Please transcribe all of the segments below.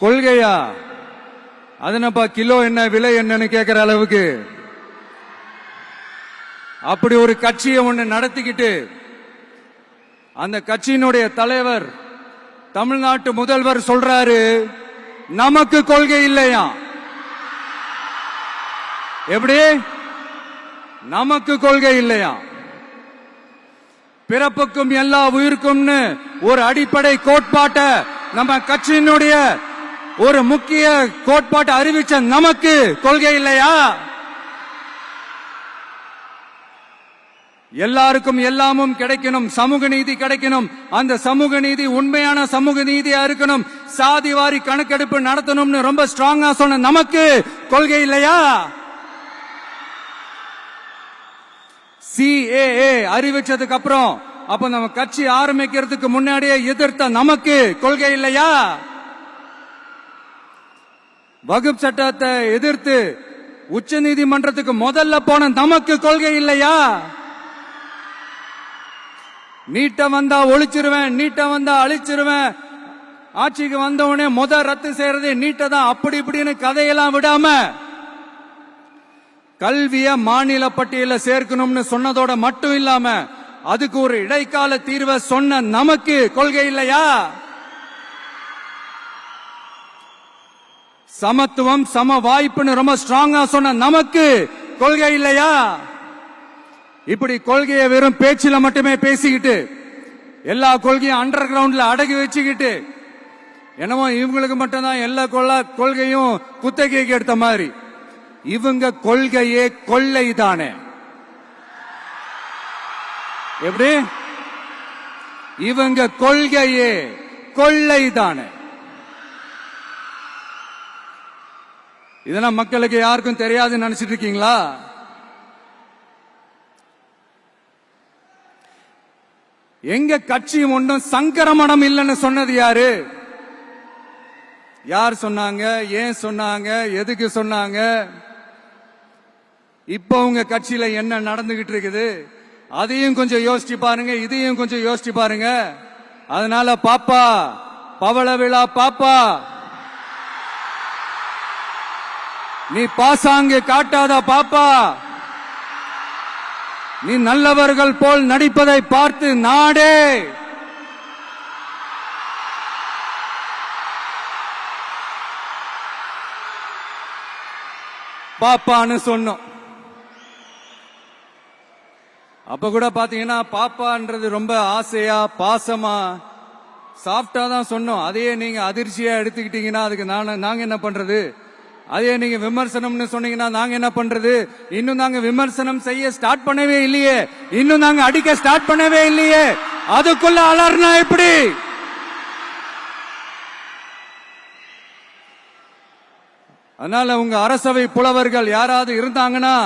கொள்கையா? அதனப்பா kilo என்ன விலை என்னன்னு கேட்கிற அளவுக்கு அப்படி ஒரு கட்சியை ஒண்ணு நடத்திக்கிட்டு அந்த கட்சியினுடைய தலைவர் தமிழ்நாட்டு முதல்வர் சொல்றாரு, நமக்கு கொள்கை இல்லையா? எப்படி நமக்கு கொள்கை இல்லையா? பிறப்புக்கும் எல்லா உயிருக்கும்னு ஒரு அடிப்படை கோட்பாட்டை நம்ம கட்சியினுடைய ஒரு முக்கிய கோட்பாட்டை அறிவிச்ச நமக்கு கொள்கை இல்லையா? எல்லாருக்கும் எல்லாமும் கிடைக்கணும், சமூக நீதி கிடைக்கணும், அந்த சமூக நீதி உண்மையான சமூக நீதியா இருக்கணும், சாதிவாரி கணக்கெடுப்பு நடத்தணும்னு ரொம்ப ஸ்ட்ராங்கா சொன்ன நமக்கு கொள்கை இல்லையா? CAA அறிவிச்சதுக்கு அப்புறம் அப்ப நம்ம கட்சி ஆரம்பிக்கிறதுக்கு முன்னாடியே எதிர்த்த நமக்கு கொள்கை இல்லையா? வகுப்பு சட்டத்தை எதிர்த்து உச்ச நீதிமன்றத்துக்கு முதல்ல போன நமக்கு கொள்கை இல்லையா? நீட்ட வந்தா ஒழிச்சிருவேன், நீட்ட வந்தா அழிச்சிருவேன், ஆட்சிக்கு வந்தவனே ரத்து செய்யறதே நீட்ட தான், அப்படி இப்படின்னு கதையெல்லாம் விடாம கல்விய மாநில பட்டியல சேர்க்கணும்னு சொன்னதோட மட்டும் இல்லாம அதுக்கு ஒரு இடைக்கால தீர்வை சொன்ன நமக்கு கொள்கை இல்லையா? சமத்துவம் சம வாய்ப்புன்னு ரொம்ப ஸ்ட்ராங்கா சொன்ன நமக்கு கொள்கை இல்லையா? இப்படி கொள்கையை வெறும் பேச்சில மட்டுமே பேசிக்கிட்டு எல்லா கொள்கையும் அண்டர் கிரவுண்ட்ல அடக்கி வச்சுக்கிட்டு என்னமோ இவங்களுக்கு மட்டும்தான் எல்லா கொள்கையும் குத்தகைக்கு எடுத்த மாதிரி, இவங்க கொள்கையே கொள்ளை தானே. எப்படி இவங்க கொள்கையே கொள்ளை தானே. இதெல்லாம் மக்களுக்கு யாருக்கும் தெரியாதுன்னு நினைச்சிட்டு இருக்கீங்களா? எங்க கட்சி ஒன்றும் சங்கரமணம் இல்லைன்னு சொன்னது யாரு? யார் சொன்னாங்க? ஏன் சொன்னாங்க? எதுக்கு சொன்னாங்க? இப்ப உங்க கட்சியில என்ன நடந்துகிட்டு இருக்குது அதையும் கொஞ்சம் யோசிச்சு பாருங்க, இதையும் கொஞ்சம் யோசிச்சு பாருங்க. அதனால பாப்பா, பவள விழா பாப்பா, நீ பாசாங்கு காட்டாத பாப்பா, நீ நல்லவர்கள் போல் நடிப்பதை பார்த்து நாடே பாப்பான்னு சொன்னோம். அப்ப கூட பாத்தீங்கன்னா பாப்பான்றது ரொம்ப ஆசையா பாசமா சாஃப்டா தான் சொன்னோம். அதையே நீங்க அதிர்ச்சியா எடுத்துக்கிட்டீங்கன்னா அதுக்கு நாங்க என்ன பண்றது? அதே நீங்க விமர்சனம்னு சொன்னீங்கன்னா நாங்க என்ன பண்றது? இன்னும் நாங்க விமர்சனம் செய்ய ஸ்டார்ட் பண்ணவே இல்லையே, இன்னும் நாங்க அடிக்க ஸ்டார்ட் பண்ணவே இல்லையே, அதுக்குள்ள அலர்னா எப்படி? அதனால உங்க அரசவை புலவர்கள் யாராவது இருந்தாங்கன்னா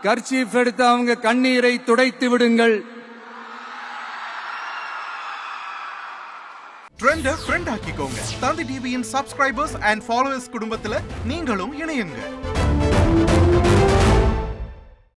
கர்ச்சீஃப் எடுத்து அவங்க கண்ணீரை துடைத்து விடுங்கள். ட்ரெண்ட ஃப்ரெண்ட் ஆக்கிக்கோங்க. தந்தி டிவியின் சப்ஸ்கிரைபர்ஸ் அண்ட் ஃபாலோவர்ஸ் குடும்பத்துல நீங்களும் இணையுங்க.